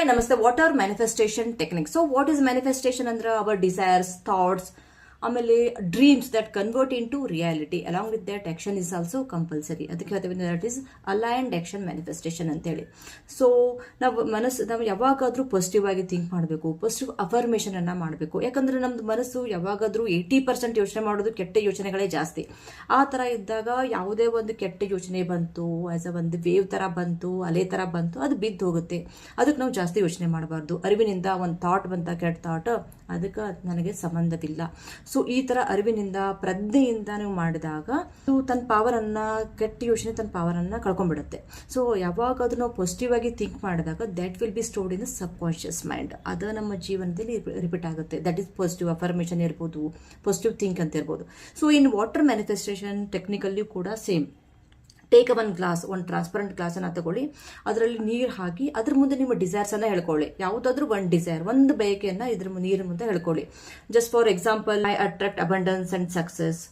Namaste. What are manifestation techniques? So what is manifestation? Andre our desires, thoughts, ಆಮೇಲೆ dreams that convert in to reality. Along with that action is also compulsory. ಅದಕ್ಕೆ ಹೇಳ್ತೀವಿ that is aligned action manifestation ಅಂತೇಳಿ. So ನಾವು ಯಾವಾಗಾದ್ರೂ positive ಆಗಿ think ಮಾಡಬೇಕು, positive affirmation ಅನ್ನ ಮಾಡಬೇಕು. ಯಾಕಂದ್ರೆ ನಮ್ದು ಮನಸ್ಸು ಯಾವಾಗಾದ್ರೂ 80% ಯೋಚನೆ ಮಾಡೋದು ಕೆಟ್ಟ ಯೋಚನೆಗಳೇ ಜಾಸ್ತಿ. ಆ ತರ ಇದ್ದಾಗ ಯಾವುದೇ ಒಂದು ಕೆಟ್ಟ ಯೋಚನೆ ಬಂತು, ಆಸ್ ಅ ಒಂದು ವೇವ್ ತರ ಬಂತು, ಅಲೆ ತರ ಬಂತು, ಅದು ಬಿದ್ದು ಹೋಗುತ್ತೆ. ಅದಕ್ಕೆ ನಾವು ಜಾಸ್ತಿ ಯೋಚನೆ ಮಾಡಬಾರ್ದು. ಅರಿವಿನಿಂದ ಒಂದು ಥಾಟ್ ಬಂತ, ಕೆಟ್ಟ ಥಾಟ್, ಅದಕ್ಕೆ ನನಗೆ ಸಂಬಂಧವಿಲ್ಲ. ಸೊ ಈ ತರ ಅರಿವಿನಿಂದ, ಪ್ರಜ್ಞೆಯಿಂದ ನೀವು ಮಾಡಿದಾಗ ತನ್ನ ಪವರ್ ಅನ್ನ, ಕೆಟ್ಟ ಯೋಚನೆ ತನ್ನ ಪವರ್ ಅನ್ನ ಕಳ್ಕೊಂಡ್ಬಿಡುತ್ತೆ. ಸೊ ಯಾವಾಗಾದ್ರೂ ನಾವು ಪಾಸಿಟಿವ್ ಆಗಿ ಥಿಂಕ್ ಮಾಡಿದಾಗ that will be stored in the sub conscious mind. ಅದು ನಮ್ಮ ಜೀವನದಲ್ಲಿ ರಿಪೀಟ್ ಆಗುತ್ತೆ. ದಟ್ ಈಸ್ ಪಾಸಿಟಿವ್ ಅಫರ್ಮೇಷನ್ ಇರ್ಬೋದು, ಪಾಸಿಟಿವ್ ಥಿಂಕ್ ಅಂತ ಇರ್ಬೋದು. ಸೊ ಇನ್ ವಾಟರ್ ಮ್ಯಾನಿಫೆಸ್ಟೇಷನ್ ಟೆಕ್ನಿಕಲ್ಲಿ ಕೂಡ ಸೇಮ್. ಟೇಕ್ ಒಂದು ಟ್ರಾನ್ಸ್ಪರೆಂಟ್ ಗ್ಲಾಸ್ ಅನ್ನ ತಗೊಳ್ಳಿ, ಅದರಲ್ಲಿ ನೀರು ಹಾಕಿ ಅದ್ರ ಮುಂದೆ ನಿಮ್ಮ ಡಿಸೈರ್ಸ್ ಅನ್ನ ಹೇಳ್ಕೊಳ್ಳಿ. ಯಾವುದಾದ್ರೂ ಒಂದು ಡಿಸೈರ್, ಒಂದು ಬಯಕೆಯನ್ನ ಇದ್ರ ನೀರಿನ ಮುಂದೆ ಹೇಳ್ಕೊಳ್ಳಿ. Just for example, I attract abundance and success,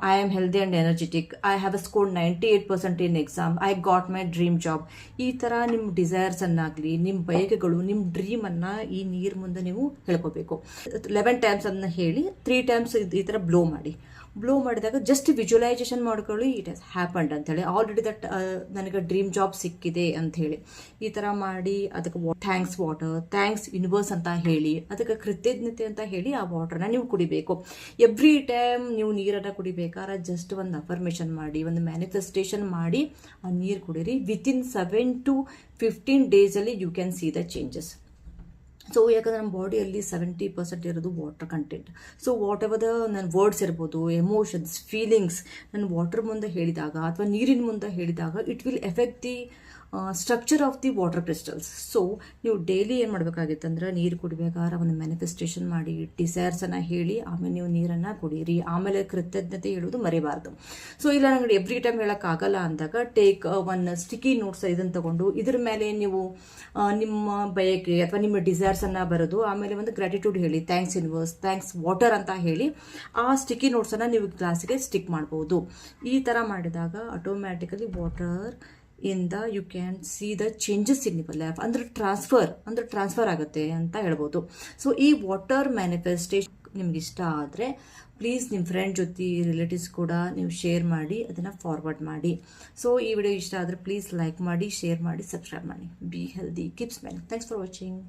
I am healthy and energetic, I have scored 98% in exam, I got my dream job. ಈ ತರ ನಿಮ್ಮ ಡಿಸೈರ್ಸ್ ಅನ್ನಾಗ್ಲಿ, ನಿಮ್ಮ ಬಯಕೆಗಳು, ನಿಮ್ಮ ಡ್ರೀಮ್ ಅನ್ನ ಈ ನೀರ್ ಮುಂದೆ ನೀವು ಹೇಳ್ಕೋಬೇಕು. 11 ಟೈಮ್ಸ್ ಅನ್ನ ಹೇಳಿ 3 ಟೈಮ್ಸ್ ಈ ತರ ಬ್ಲೋ ಮಾಡಿ. ಬ್ಲೋ ಮಾಡಿದಾಗ ಜಸ್ಟ್ ವಿಜುವಲೈಸೇಷನ್ ಮಾಡ್ಕೊಳ್ಳಿ, ಇಟ್ ಹ್ಯಾಸ್ ಹ್ಯಾಪನ್ಡ್ ಅಂತ ಹೇಳಿ. ಆಲ್ರೆಡಿ ದಟ್ ನನಗೆ ಡ್ರೀಮ್ ಜಾಬ್ ಸಿಕ್ಕಿದೆ ಅಂತ ಹೇಳಿ ಈ ತರ ಮಾಡಿ ಅದಕ್ಕೆ ಥ್ಯಾಂಕ್ಸ್ ವಾಟರ್, ಥ್ಯಾಂಕ್ಸ್ ಯೂನಿವರ್ಸ್ ಅಂತ ಹೇಳಿ, ಅದಕ್ಕೆ ಕೃತಜ್ಞತೆ ಅಂತ ಹೇಳಿ ಆ ವಾಟರ್ನ ನೀವು ಕುಡಿಬೇಕು. ಎವ್ರಿ ಟೈಮ್ ನೀವು ನೀರನ್ನ ಕುಡಿಬೇಕಾದ್ರೆ ಜಸ್ಟ್ ಒಂದು ಅಫರ್ಮೇಷನ್ ಮಾಡಿ, ಒಂದು ಮ್ಯಾನಿಫೆಸ್ಟೇಷನ್ ಮಾಡಿ ಆ ನೀರು ಕುಡೀರಿ. ವಿತಿನ್ 7 to 15 days ಅಲ್ಲಿ you can see the changes. So ಯಾಕಂದ್ರೆ ನಮ್ಮ ಬಾಡಿಯಲ್ಲಿ 70% ಇರೋದು water content. So whatever ನನ್ನ ವರ್ಡ್ಸ್ ಇರ್ಬೋದು, ಎಮೋಷನ್ಸ್, ಫೀಲಿಂಗ್ಸ್, ನಾನು ವಾಟರ್ ಮುಂದೆ ಹೇಳಿದಾಗ ಅಥವಾ ನೀರಿನ ಮುಂದೆ ಹೇಳಿದಾಗ it will affect the structure of the water crystals. So ನೀವು ಡೈಲಿ ಏನು ಮಾಡಬೇಕಾಗಿತ್ತಂದ್ರೆ, ನೀರು ಕುಡಿಬೇಕಾದ್ರೆ ಒಂದು ಮ್ಯಾನಿಫೆಸ್ಟೇಷನ್ ಮಾಡಿ, ಡಿಸೈರ್ಸನ್ನು ಹೇಳಿ, ಆಮೇಲೆ ನೀವು ನೀರನ್ನು ಕುಡೀರಿ. ಆಮೇಲೆ ಕೃತಜ್ಞತೆ ಹೇಳೋದು ಮರಿಬಾರ್ದು. ಸೊ ಇಲ್ಲ ನನಗೆ ಎವ್ರಿ ಟೈಮ್ ಹೇಳೋಕ್ಕಾಗಲ್ಲ ಅಂದಾಗ ಟೇಕ್ ಒನ್ ಸ್ಟಿಕ್ಕಿ ನೋಟ್ಸ್ ಇದನ್ನು ತಗೊಂಡು ಇದ್ರ ಮೇಲೆ ನೀವು ನಿಮ್ಮ ಬಯಕೆ ಅಥವಾ ನಿಮ್ಮ ಡಿಸೈರ್ಸನ್ನು ಬರೋದು, ಆಮೇಲೆ ಒಂದು ಗ್ರ್ಯಾಟಿಟ್ಯೂಡ್ ಹೇಳಿ, ಥ್ಯಾಂಕ್ಸ್ ಯೂನಿವರ್ಸ್, ಥ್ಯಾಂಕ್ಸ್ ವಾಟರ್ ಅಂತ ಹೇಳಿ ಆ ಸ್ಟಿಕ್ಕಿ ನೋಟ್ಸನ್ನು ನೀವು ಗ್ಲಾಸಿಗೆ ಸ್ಟಿಕ್ ಮಾಡ್ಬೋದು. ಈ ಥರ ಮಾಡಿದಾಗ ಆಟೋಮ್ಯಾಟಿಕಲಿ ವಾಟರ್ ಇಂದ you can see the changes in your life. ಅಂದ್ರೆ ಟ್ರಾನ್ಸ್ಫರ್ ಆಗುತ್ತೆ ಅಂತ ಹೇಳ್ಬೋದು. ಸೊ ಈ ವಾಟರ್ ಮ್ಯಾನಿಫೆಸ್ಟೇಷನ್ ನಿಮ್ಗೆ ಇಷ್ಟ ಆದರೆ ಪ್ಲೀಸ್ ನಿಮ್ಮ ಫ್ರೆಂಡ್ ಜೊತೆ, ರಿಲೇಟಿವ್ಸ್ ಕೂಡ ನೀವು ಶೇರ್ ಮಾಡಿ, ಅದನ್ನು ಫಾರ್ವರ್ಡ್ ಮಾಡಿ. ಸೊ ಈ ವಿಡಿಯೋ ಇಷ್ಟ ಆದರೆ ಪ್ಲೀಸ್ ಲೈಕ್ ಮಾಡಿ, ಶೇರ್ ಮಾಡಿ, ಸಬ್ಸ್ಕ್ರೈಬ್ ಮಾಡಿ. Be healthy, keep smiling. Thanks for watching.